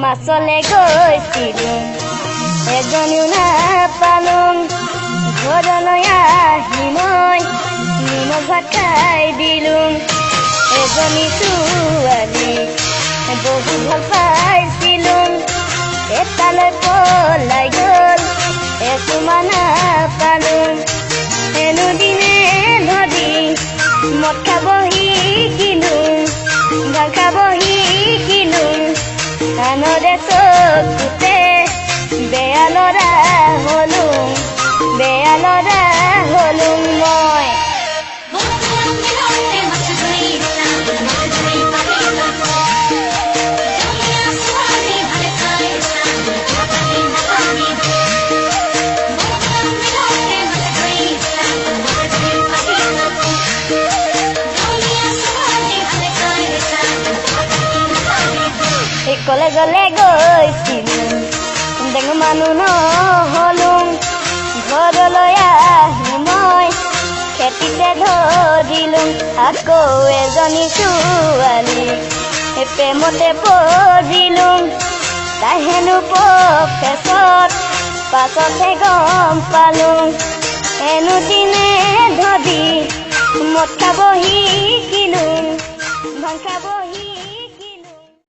মাছলে গৈছিলোঁ এজনীও নাপালোঁ ঘৰলৈ আহি মই নিমখ ভাত খাই দিলোঁ এজনী ছোৱালী বহু ভাল পাইছিলোঁ এটালৈ পলাই গ'ল এচুমা নাপালোঁ এনো দিনে ধৰি মদ খাব শিকিলোঁ ভাং খাব শিকিলোঁ কাণৰে চকুতে বেয়া ল'ৰা হ'লোঁ মই কলেজলে গৈছিলোঁ ডেঙু মানুহ নহ'লোঁ ঘৰলৈ আহি মই খেতিতে ধৰিলোঁ আকৌ এজনী ছোৱালী প্ৰেমতে পৰিলোঁ তাই হেনো প্ৰফেচৰ পাছতহে গম পালোঁ এনো দিনে ধৰি মদ খাব শিকিলোঁ ভাং খাব